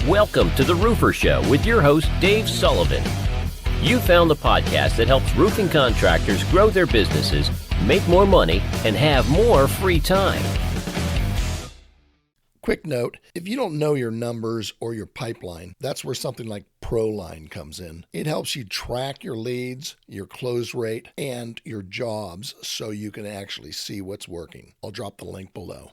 Welcome to The Roofer Show with your host, Dave Sullivan. You found the podcast that helps roofing contractors grow their businesses, make more money, and have more free time. Quick note, if you don't know your numbers or your pipeline, that's where something like ProLine comes in. It helps you track your leads, your close rate, and your jobs so you can actually see what's working. I'll drop the link below.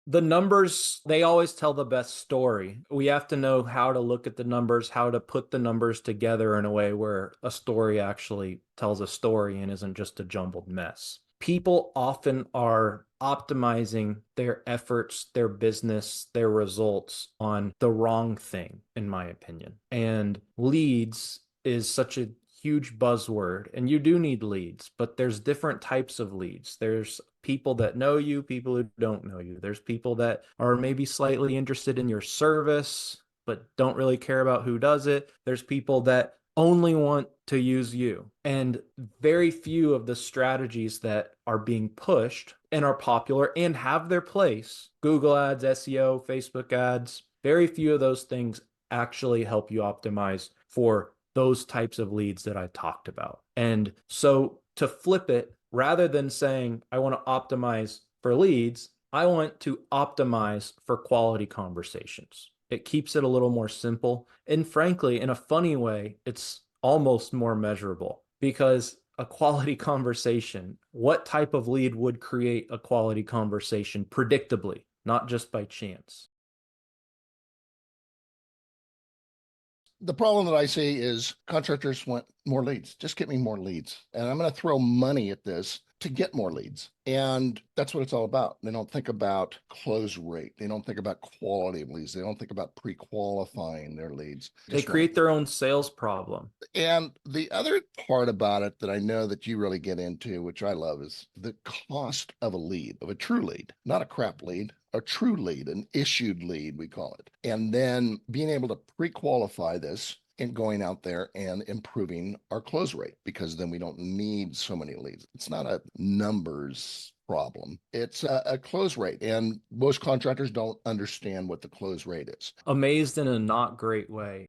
The numbers, they always tell the best story. We have to know how to look at the numbers, how to put the numbers together in a way where a story actually tells a story and isn't just a jumbled mess. People often are optimizing their efforts, their business, their results on the wrong thing, in my opinion. And leads is such a huge buzzword, and you do need leads, but there's different types of leads. There's people that know you, people who don't know you. There's people that are maybe slightly interested in your service, but don't really care about who does it. There's people that only want to use you. And very few of the strategies that are being pushed and are popular and have their place, Google ads, SEO, Facebook ads, very few of those things actually help you optimize for those types of leads that I talked about. And so to flip it, rather than saying, I want to optimize for leads, I want to optimize for quality conversations. It keeps it a little more simple. And frankly, in a funny way, it's almost more measurable, because a quality conversation, what type of lead would create a quality conversation predictably, not just by chance? The problem that I see is contractors want more leads. Just get me more leads. And I'm going to throw money at this to get more leads. And that's what it's all about. They don't think about close rate. They don't think about quality of leads. They don't think about pre-qualifying their leads. They create their own sales problem. And the other part about it that I know that you really get into, which I love, is the cost of a lead, of a true lead, not a crap lead, a true lead, an issued lead, we call it. And then being able to pre-qualify this and going out there and improving our close rate, because then we don't need so many leads. It's not a numbers problem. It's a close rate. And most contractors don't understand what the close rate is. Amazed in a not great way.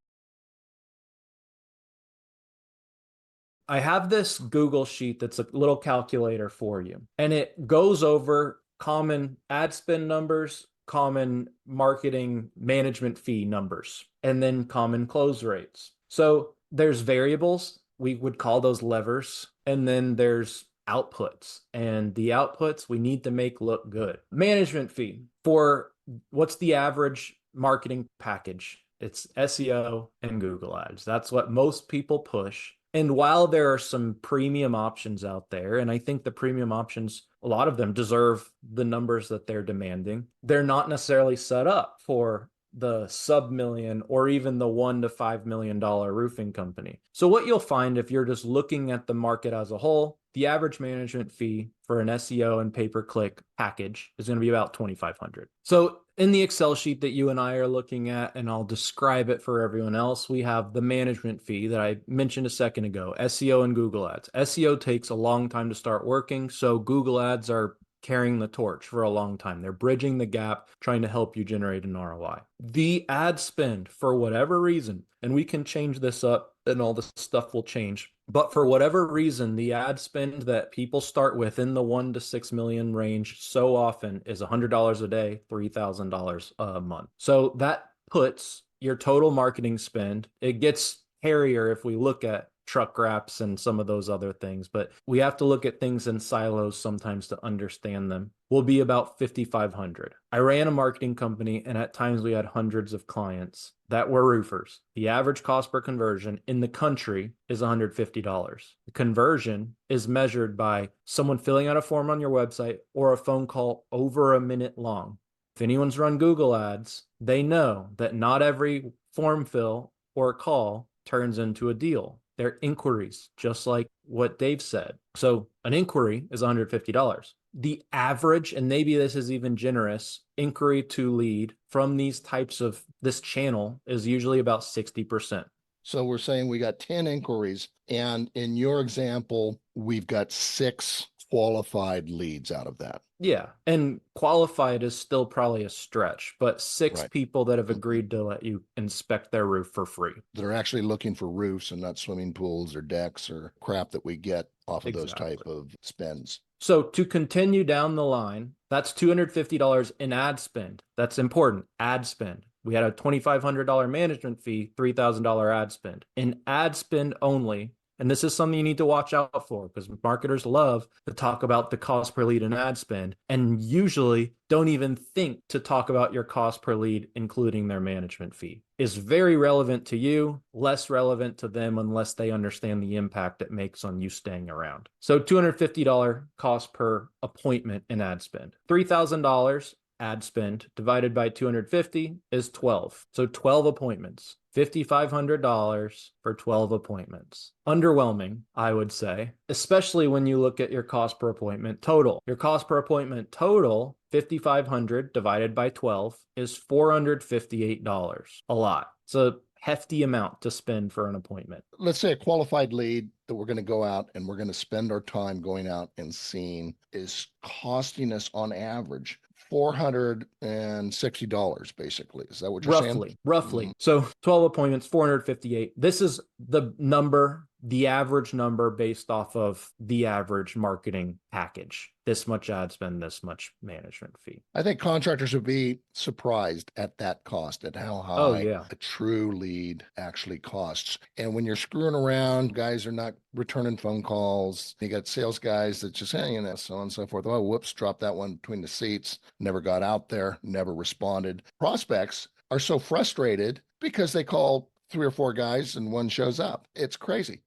I have this Google sheet that's a little calculator for you, and it goes over common ad spend numbers, common marketing management fee numbers, and then common close rates. So there's variables, we would call those levers, and then there's outputs, and the outputs we need to make look good. Management fee for what's the average marketing package? It's SEO and Google ads. That's what most people push. And while there are some premium options out there, and I think the premium options, a lot of them deserve the numbers that they're demanding, they're not necessarily set up for the sub-million or even the $1 to $5 million roofing company. So what you'll find if you're just looking at the market as a whole, the average management fee for an SEO and pay-per-click package is going to be about $2,500. So in the Excel sheet that you and I are looking at, and I'll describe it for everyone else, we have the management fee that I mentioned a second ago, SEO and Google ads. SEO takes a long time to start working, so Google ads are carrying the torch for a long time. They're bridging the gap, trying to help you generate an ROI. The ad spend, for whatever reason, and we can change this up and all this stuff will change, but for whatever reason, the ad spend that people start with in the 1 to 6 million range so often is $100 a day, $3,000 a month. So that puts your total marketing spend, it gets hairier if we look at truck wraps and some of those other things, but we have to look at things in silos sometimes to understand them, will be about $5,500. I ran a marketing company, and at times we had hundreds of clients that were roofers. The average cost per conversion in the country is $150. The conversion is measured by someone filling out a form on your website or a phone call over a minute long. If anyone's run Google ads, they know that not every form fill or call turns into a deal. They're inquiries, just like what Dave said. So an inquiry is $150. The average, and maybe this is even generous, inquiry to lead from these types of this channel is usually about 60%. So we're saying we got 10 inquiries, and in your example, we've got 6 qualified leads out of that. Yeah. And qualified is still probably a stretch, but six Right. people that have agreed to let you inspect their roof for free. That are actually looking for roofs and not swimming pools or decks or crap that we get off of those type Exactly. of spends. So to continue down the line, that's $250 in ad spend. That's important. Ad spend. We had a $2,500 management fee, $3,000 ad spend. In ad spend only, and this is something you need to watch out for because marketers love to talk about the cost per lead and ad spend and usually don't even think to talk about your cost per lead, including their management fee. Is very relevant to you, less relevant to them unless they understand the impact it makes on you staying around. So $250 cost per appointment in ad spend. $3,000 ad spend divided by 250 is 12. So 12 appointments. $5,500 for 12 appointments. Underwhelming, I would say, especially when you look at your cost per appointment total. Your cost per appointment total, $5,500 divided by 12 is $458. A lot. It's a hefty amount to spend for an appointment. Let's say a qualified lead that we're going to go out and we're going to spend our time going out and seeing is costing us on average $460, basically. Is that what you're saying? Roughly. So 12 appointments, 458. This is the number, the average number based off of the average marketing package. This much ad spend, this much management fee. I think contractors would be surprised at that cost, at how high a true lead actually costs. And when you're screwing around, guys are not returning phone calls. You got sales guys that just, hey, so on and so forth. Oh, whoops, dropped that one between the seats, never got out there, never responded. Prospects are so frustrated because they call 3 or 4 guys and one shows up. It's crazy.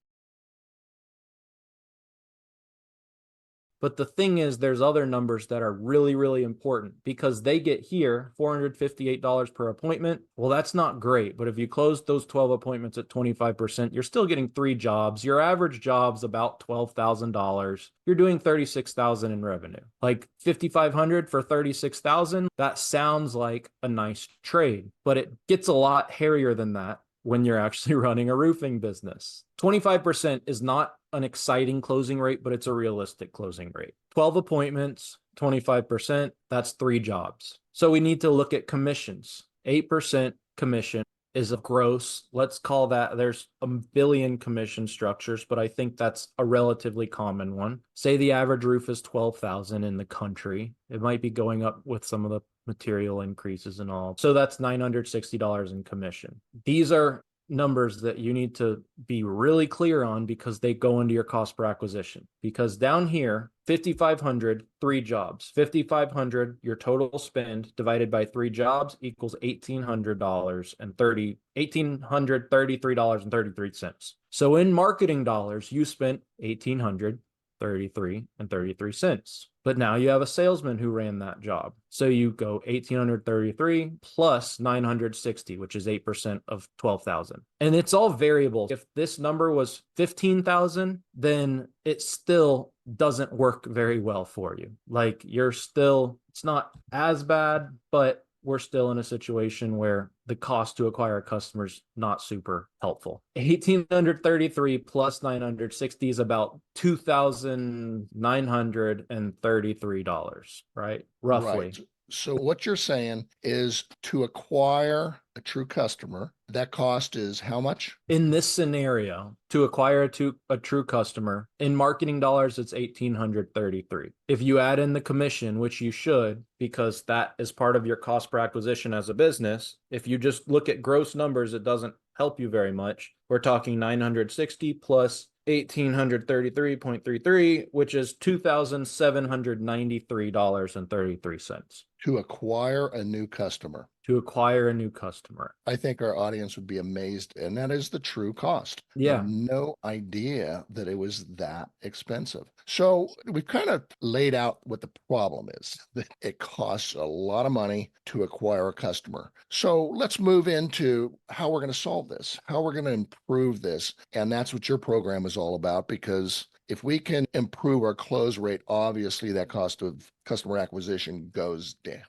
But the thing is, there's other numbers that are really, really important because they get here $458 per appointment. Well, that's not great. But if you close those 12 appointments at 25%, you're still getting 3 jobs. Your average job's about $12,000. You're doing $36,000 in revenue. Like $5,500 for $36,000. That sounds like a nice trade, but it gets a lot hairier than that when you're actually running a roofing business. 25% is not an exciting closing rate, but it's a realistic closing rate. 12 appointments, 25%, that's 3 jobs. So we need to look at commissions. 8% commission is a gross. Let's call that, there's a billion commission structures, but I think that's a relatively common one. Say the average roof is 12,000 in the country. It might be going up with some of the material increases and all. So that's $960 in commission. These are numbers that you need to be really clear on because they go into your cost per acquisition. Because down here, 5,500, 3 jobs. 5,500, your total spend divided by 3 jobs equals $1,833.33. So in marketing dollars, you spent $1,833.33. But now you have a salesman who ran that job. So you go 1,833 plus 960, which is 8% of 12,000. And it's all variable. If this number was 15,000, then it still doesn't work very well for you. Like it's not as bad, but we're still in a situation where the cost to acquire customers not super helpful. 1,833 plus 960 is about $2,933, right? Roughly. Right. So what you're saying is to acquire a true customer, that cost is how much? In this scenario, to acquire a true customer, in marketing dollars, it's 1,833. If you add in the commission, which you should, because that is part of your cost per acquisition as a business, if you just look at gross numbers, it doesn't help you very much. We're talking 960 plus 1,833.33, which is $2,793.33. To acquire a new customer. To acquire a new customer. I think our audience would be amazed, and that is the true cost. Yeah. No idea that it was that expensive. So we've kind of laid out what the problem is. It costs a lot of money to acquire a customer. So let's move into how we're going to solve this, how we're going to improve this. And that's what your program is all about, because if we can improve our close rate, obviously that cost of customer acquisition goes down.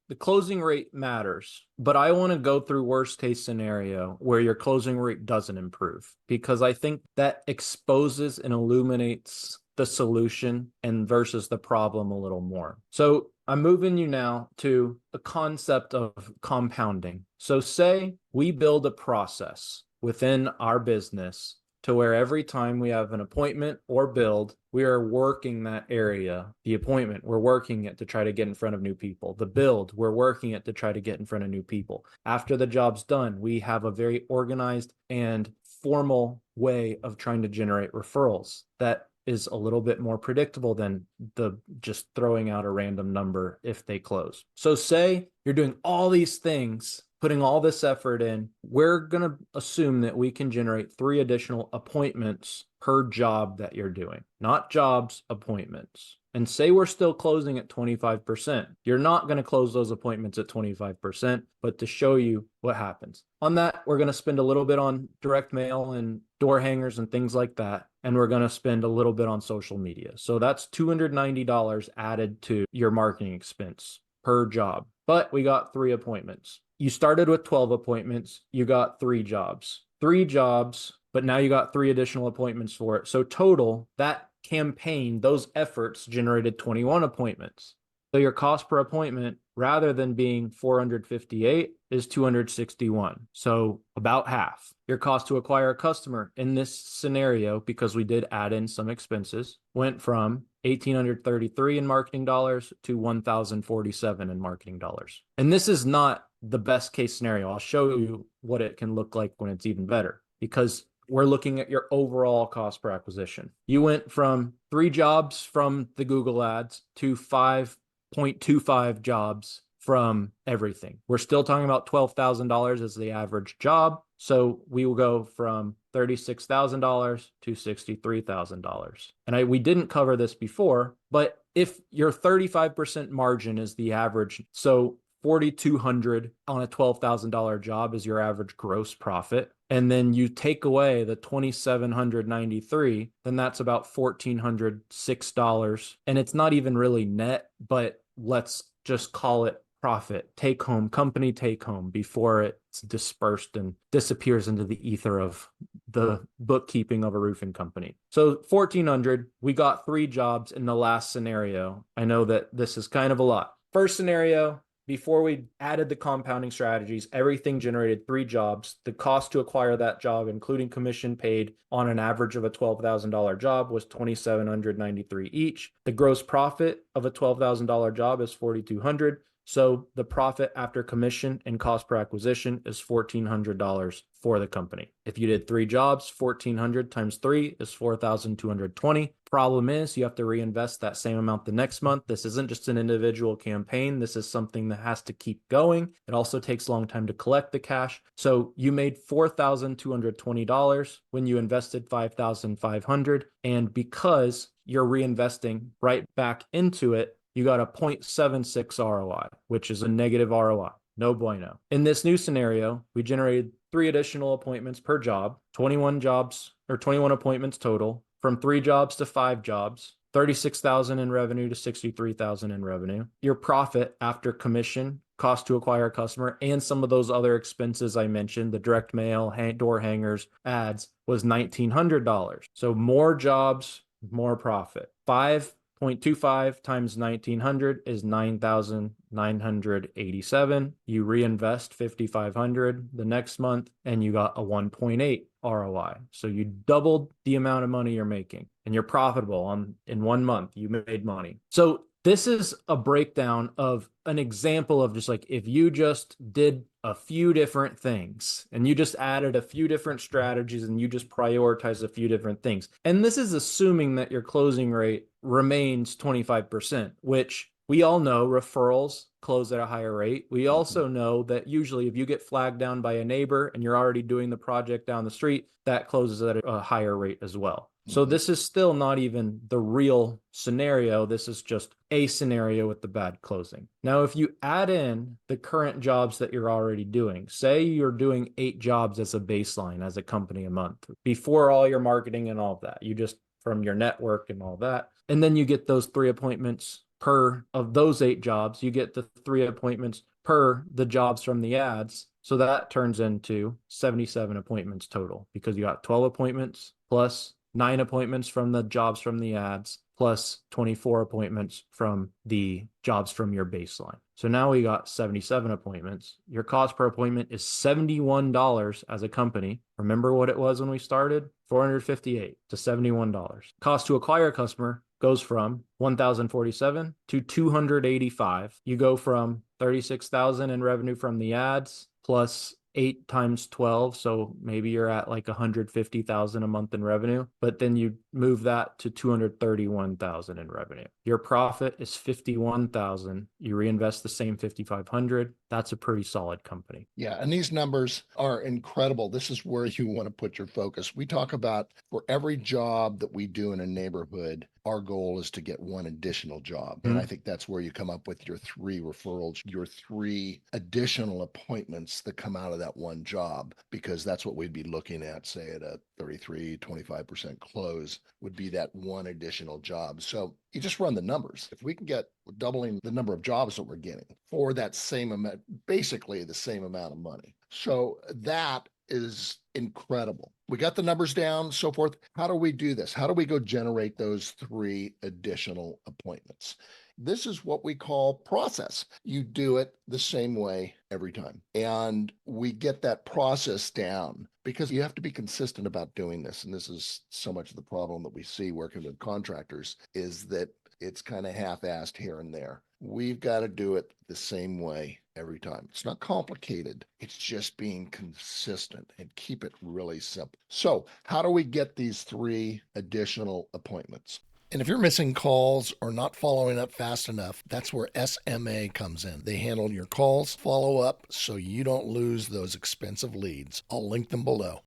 The closing rate matters, but I want to go through worst case scenario where your closing rate doesn't improve, because I think that exposes and illuminates the solution and versus the problem a little more. So I'm moving you now to the concept of compounding. So say we build a process within our business to where every time we have an appointment or build, we are working that area. The appointment, we're working it to try to get in front of new people. The build, we're working it to try to get in front of new people. After the job's done, we have a very organized and formal way of trying to generate referrals that is a little bit more predictable than the just throwing out a random number if they close. So say you're doing all these things, putting all this effort in, we're going to assume that we can generate 3 additional appointments per job that you're doing, not jobs, appointments. And say we're still closing at 25%. You're not going to close those appointments at 25%, but to show you what happens. On that, we're going to spend a little bit on direct mail and door hangers and things like that. And we're going to spend a little bit on social media. So that's $290 added to your marketing expense per job. But we got 3 appointments. You started with 12 appointments. You got 3 jobs. 3 jobs, but now you got 3 additional appointments for it. So total, that campaign, those efforts generated 21 appointments. So your cost per appointment, rather than being 458, is 261. So about half. Your cost to acquire a customer in this scenario, because we did add in some expenses, went from 1,833 in marketing dollars to 1,047 in marketing dollars. And this is not the best case scenario. I'll show you what it can look like when it's even better, because we're looking at your overall cost per acquisition. You went from 3 jobs from the Google ads to 5.25 jobs from everything. We're still talking about $12,000 as the average job. So we will go from $36,000 to $63,000. And we didn't cover this before, but if your 35% margin is the average, so $4,200 on a $12,000 job is your average gross profit, and then you take away the $2,793, then that's about $1,406. And it's not even really net, but let's just call it profit, take home, company take home, before it's dispersed and disappears into the ether of the bookkeeping of a roofing company. So 1,400, we got 3 jobs in the last scenario. I know that this is kind of a lot. First scenario, before we added the compounding strategies, everything generated 3 jobs. The cost to acquire that job, including commission paid on an average of a $12,000 job, was $2,793 each. The gross profit of a $12,000 job is $4,200. So the profit after commission and cost per acquisition is $1,400 for the company. If you did 3 jobs, 1,400 times 3 is 4,220. Problem is, you have to reinvest that same amount the next month. This isn't just an individual campaign. This is something that has to keep going. It also takes a long time to collect the cash. So you made $4,220 when you invested $5,500. And because you're reinvesting right back into it, you got a 0.76 ROI, which is a negative ROI. No bueno. In this new scenario, we generated 3 additional appointments per job, 21 jobs or 21 appointments total, from 3 jobs to 5 jobs, 36,000 in revenue to 63,000 in revenue. Your profit after commission, cost to acquire a customer, and some of those other expenses I mentioned, the direct mail, door hangers, ads, was $1,900. So more jobs, more profit. 5.25 times 1,900 is 9,987. You reinvest 5,500 the next month, and you got a 1.8 ROI. So you doubled the amount of money you're making, and you're profitable in 1 month. You made money. So this is a breakdown of an example of just like, if you just did a few different things and you just added a few different strategies and you just prioritize a few different things. And this is assuming that your closing rate remains 25%, which we all know referrals close at a higher rate. We also know that usually if you get flagged down by a neighbor and you're already doing the project down the street, that closes at a higher rate as well. So this is still not even the real scenario. This is just a scenario with the bad closing. Now, if you add in the current jobs that you're already doing, say you're doing 8 jobs as a baseline as a company a month before all your marketing and all of that, you just from your network and all that, and then you get those 3 appointments per of those 8 jobs, you get the 3 appointments per the jobs from the ads. So that turns into 77 appointments total, because you got 12 appointments plus 9 appointments from the jobs from the ads, plus 24 appointments from the jobs from your baseline. So now we got 77 appointments. Your cost per appointment is $71 as a company. Remember what it was when we started? $458 to $71. Cost to acquire a customer goes from 1,047 to 285. You go from 36,000 in revenue from the ads plus 8 times 12, so maybe you're at like 150,000 a month in revenue, but then you move that to 231,000 in revenue. Your profit is 51,000. You reinvest the same 5,500. That's a pretty solid company. Yeah, and these numbers are incredible. This is where you want to put your focus. We talk about for every job that we do in a neighborhood, our goal is to get one additional job. And I think that's where you come up with your 3 referrals, your 3 additional appointments that come out of that one job, because that's what we'd be looking at, say at a 33, 25% close would be that one additional job. So you just run the numbers. If we can get doubling the number of jobs that we're getting for that same amount, basically the same amount of money. So that is incredible. We got the numbers down, so forth. How do we do this? How do we go generate those 3 additional appointments? This is what we call process. You do it the same way every time. And we get that process down because you have to be consistent about doing this. And this is so much of the problem that we see working with contractors is that it's kind of half-assed here and there. We've got to do it the same way every time. It's not complicated. It's just being consistent and keep it really simple. So how do we get these 3 additional appointments? And if you're missing calls or not following up fast enough, that's where SMA comes in. They handle your calls, follow up, so you don't lose those expensive leads. I'll link them below.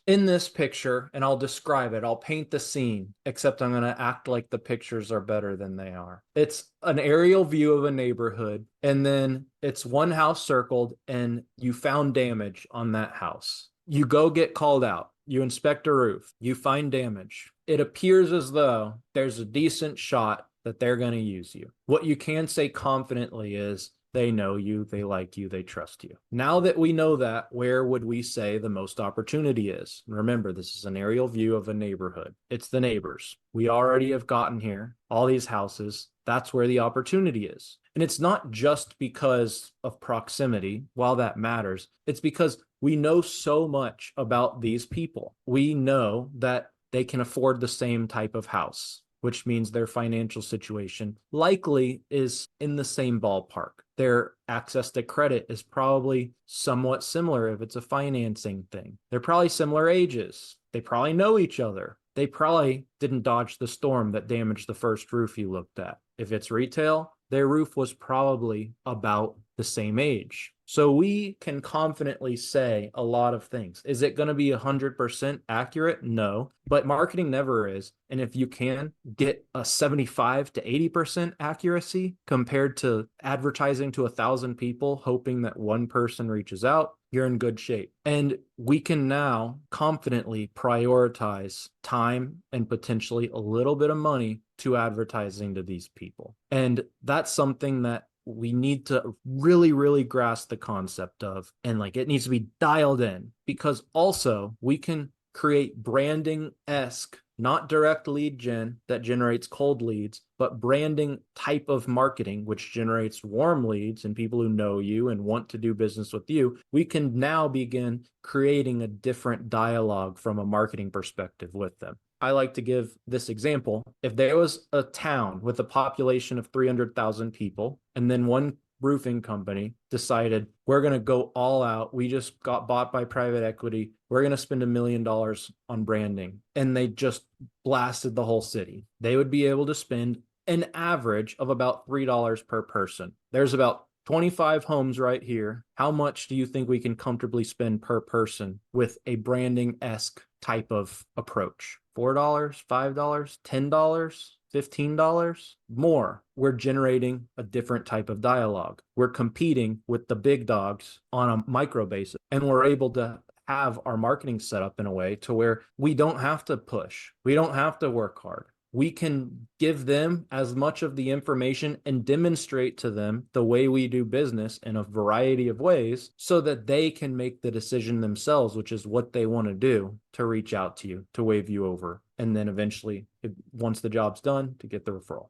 In this picture, and I'll describe it, I'll paint the scene, except I'm going to act like the pictures are better than they are. It's an aerial view of a neighborhood, and then it's one house circled, and you found damage on that house. You go get called out. You inspect a roof. You find damage. It appears as though there's a decent shot that they're going to use you. What you can say confidently is, they know you, they like you, they trust you. Now that we know that, where would we say the most opportunity is? Remember, this is an aerial view of a neighborhood. It's the neighbors. We already have gotten here, all these houses. That's where the opportunity is. And it's not just because of proximity, while that matters. It's because we know so much about these people. We know that they can afford the same type of house, which means their financial situation likely is in the same ballpark. Their access to credit is probably somewhat similar if it's a financing thing. They're probably similar ages. They probably know each other. They probably didn't dodge the storm that damaged the first roof you looked at. If it's retail, their roof was probably about the same age. So we can confidently say a lot of things. Is it going to be 100% accurate? No, but marketing never is. And if you can get a 75 to 80% accuracy compared to advertising to 1,000 people, hoping that one person reaches out, you're in good shape. And we can now confidently prioritize time and potentially a little bit of money to advertising to these people. And that's something that we need to really, really grasp the concept of, and like it needs to be dialed in, because also we can create branding-esque, not direct lead gen that generates cold leads, but branding type of marketing, which generates warm leads and people who know you and want to do business with you. We can now begin creating a different dialogue from a marketing perspective with them. I like to give this example. If there was a town with a population of 300,000 people, and then one roofing company decided, we're going to go all out. We just got bought by private equity. We're going to spend $1 million on branding. And they just blasted the whole city. They would be able to spend an average of about $3 per person. There's about 25 homes right here. How much do you think we can comfortably spend per person with a branding-esque type of approach? $4, $5, $10, $15 more. We're generating a different type of dialogue. We're competing with the big dogs on a micro basis, and we're able to have our marketing set up in a way to where we don't have to push. We don't have to work hard. we can give them as much of the information and demonstrate to them the way we do business in a variety of ways so that they can make the decision themselves, which is what they want to do, to reach out to you, to wave you over, and then eventually, once the job's done, to get the referral.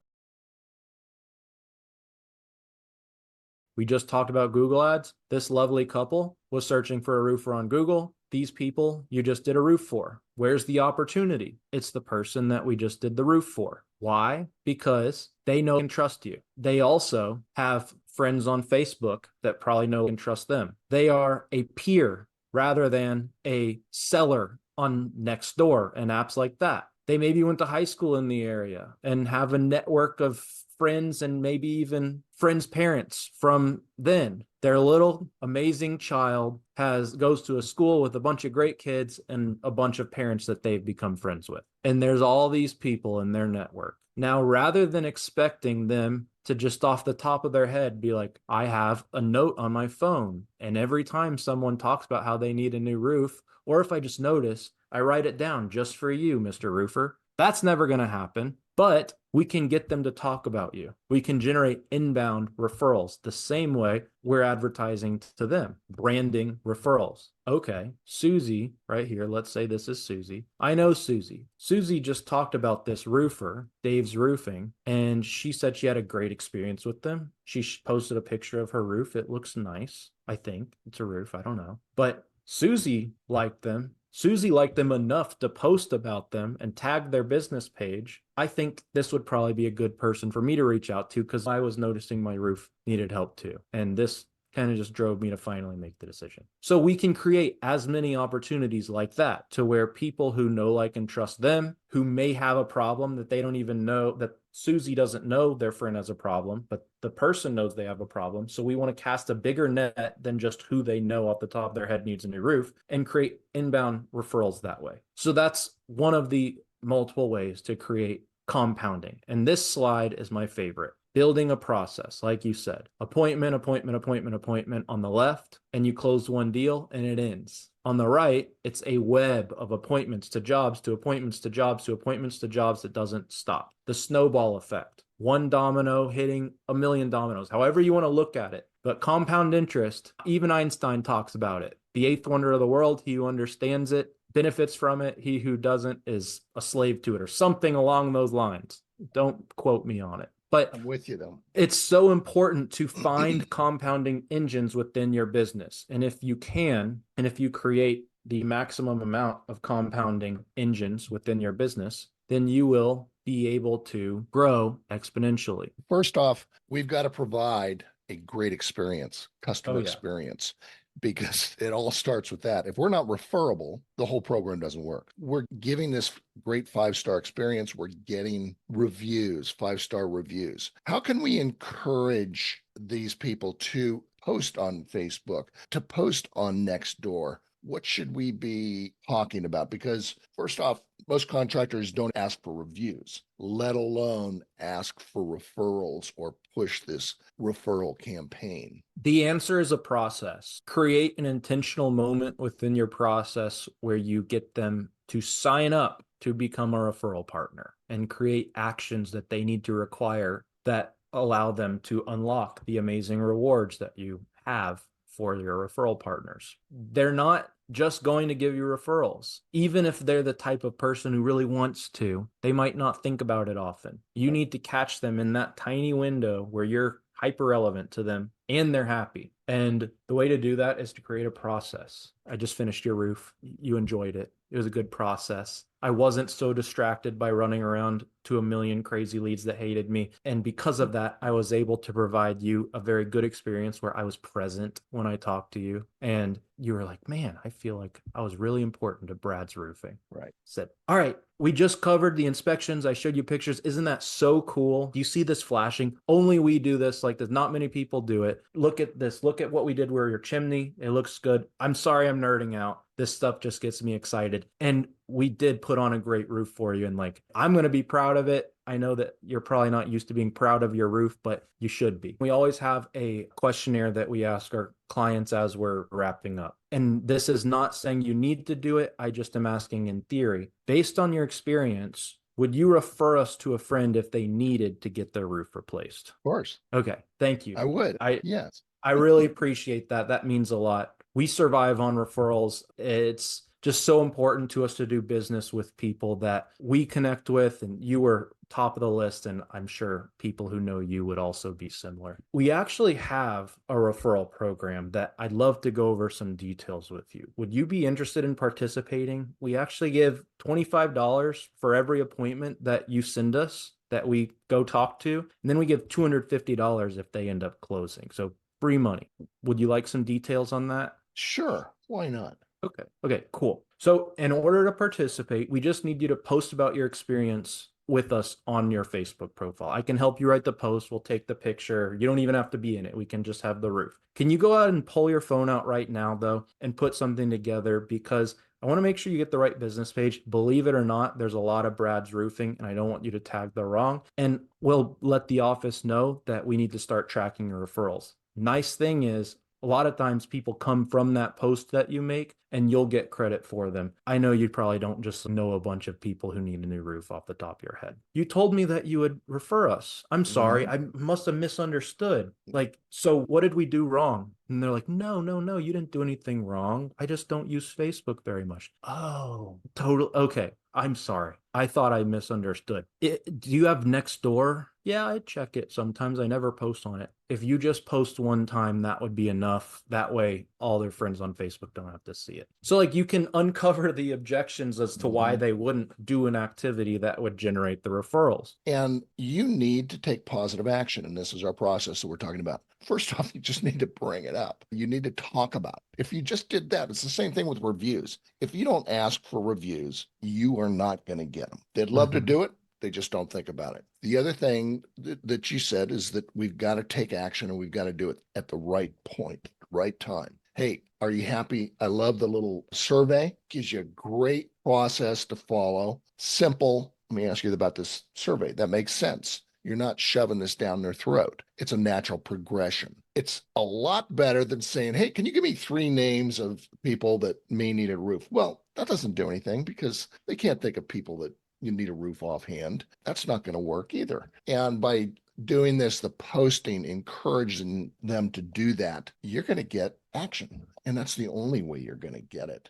We just talked about Google Ads. This lovely couple was searching for a roofer on Google. These people you just did a roof for. Where's the opportunity? It's the person that we just did the roof for. Why? Because they know and trust you. They also have friends on Facebook that probably know and trust them. They are a peer rather than a seller on Nextdoor and apps like that. They maybe went to high school in the area and have a network of friends and maybe even friends' parents from then. Their little amazing child goes to a school with a bunch of great kids and a bunch of parents that they've become friends with. And there's all these people in their network. Now, rather than expecting them to just off the top of their head be like, I have a note on my phone, and every time someone talks about how they need a new roof, or if I just notice, I write it down just for you, Mr. Roofer. That's never going to happen, but we can get them to talk about you. We can generate inbound referrals the same way we're advertising to them, branding referrals. Okay, Susie, right here, let's say this is Susie. I know Susie. Susie just talked about this roofer, Dave's Roofing, and she said she had a great experience with them. She posted a picture of her roof. It looks nice. I think it's a roof. I don't know. But Susie liked them. Susie liked them enough to post about them and tag their business page. I think this would probably be a good person for me to reach out to because I was noticing my roof needed help too. And this kind of just drove me to finally make the decision. So we can create as many opportunities like that to where people who know, like, and trust them, who may have a problem that they don't even know, that Susie doesn't know their friend has a problem, but the person knows they have a problem. So we want to cast a bigger net than just who they know off the top of their head needs a new roof and create inbound referrals that way. So that's one of the multiple ways to create compounding. And this slide is my favorite. Building a process, like you said, appointment on the left, and you close one deal and it ends. On the right, it's a web of appointments to jobs to appointments to jobs to appointments to jobs that doesn't stop. The snowball effect, one domino hitting a million dominoes, however you want to look at it. But compound interest, even Einstein talks about it. The eighth wonder of the world, he who understands it benefits from it. He who doesn't is a slave to it, or something along those lines. Don't quote me on it. But I'm with you though. It's so important to find compounding engines within your business. And if you can, and if you create the maximum amount of compounding engines within your business, then you will be able to grow exponentially. First off, we've got to provide a great experience, customer experience, because it all starts with that. If we're not referable, the whole program doesn't work. We're giving this great 5-star experience. We're getting reviews, 5-star reviews. How can we encourage these people to post on Facebook, to post on Nextdoor? What should we be talking about? Because first off, most contractors don't ask for reviews, let alone ask for referrals or push this referral campaign. The answer is a process. Create an intentional moment within your process where you get them to sign up to become a referral partner and create actions that they need to require that allow them to unlock the amazing rewards that you have for your referral partners. They're not just going to give you referrals. Even if they're the type of person who really wants to, they might not think about it often. You need to catch them in that tiny window where you're hyper relevant to them and they're happy. And the way to do that is to create a process. I just finished your roof. You enjoyed it. It was a good process. I wasn't so distracted by running around to a million crazy leads that hated me. And because of that, I was able to provide you a very good experience where I was present when I talked to you. And you were like, man, I feel like I was really important to Brad's Roofing. Right. Said, all right, we just covered the inspections. I showed you pictures. Isn't that so cool? Do you see this flashing? Only we do this. Like, there's not many people do it. Look at this. Look at what we did where your chimney. It looks good. I'm sorry I'm nerding out. This stuff just gets me excited. And we did put on a great roof for you. And like, I'm going to be proud of it. I know that you're probably not used to being proud of your roof, but you should be. We always have a questionnaire that we ask our clients as we're wrapping up. And this is not saying you need to do it. I just am asking in theory, based on your experience, Would you refer us to a friend if they needed to get their roof replaced? Of course. Okay, thank you. I would. Yes. I really appreciate that. That means a lot. We survive on referrals. It's just so important to us to do business with people that we connect with, and you were top of the list, and I'm sure people who know you would also be similar. We actually have a referral program that I'd love to go over some details with you. Would you be interested in participating? We actually give $25 for every appointment that you send us that we go talk to, and then we give $250 if they end up closing. So free money. Would you like some details on that? Sure. Why not? Okay. Okay, cool. So in order to participate, we just need you to post about your experience with us on your Facebook profile. I can help you write the post. We'll take the picture. You don't even have to be in it. We can just have the roof. Can you go out and pull your phone out right now, though, and put something together? Because I want to make sure you get the right business page. Believe it or not, there's a lot of Brad's Roofing, and I don't want you to tag the wrong. And we'll let the office know that we need to start tracking your referrals. Nice thing is, a lot of times people come from that post that you make and you'll get credit for them. I know you probably don't just know a bunch of people who need a new roof off the top of your head. You told me that you would refer us. I'm sorry. I must have misunderstood. Like, so what did we do wrong? And they're like, no, you didn't do anything wrong. I just don't use Facebook very much. Oh, total. Okay. I'm sorry. I thought I misunderstood. Do you have Nextdoor? Yeah, I check it sometimes. I never post on it. If you just post one time, that would be enough. That way, all their friends on Facebook don't have to see it. So, like, you can uncover the objections as to why they wouldn't do an activity that would generate the referrals. And you need to take positive action. And this is our process that we're talking about. First off, you just need to bring it up. You need to talk about it. If you just did that, it's the same thing with reviews. If you don't ask for reviews, you are not going to get them. They'd love to do it. They just don't think about it. The other thing that you said is that we've got to take action and we've got to do it at the right point, right time. Hey, are you happy? I love the little survey. Gives you a great process to follow. Simple. Let me ask you about this survey. That makes sense. You're not shoving this down their throat. It's a natural progression. It's a lot better than saying, hey, can you give me 3 names of people that may need a roof? Well, that doesn't do anything because they can't think of people that you need a roof offhand. That's not going to work either. And by doing this, the posting, encouraging them to do that, you're going to get action. And that's the only way you're going to get it.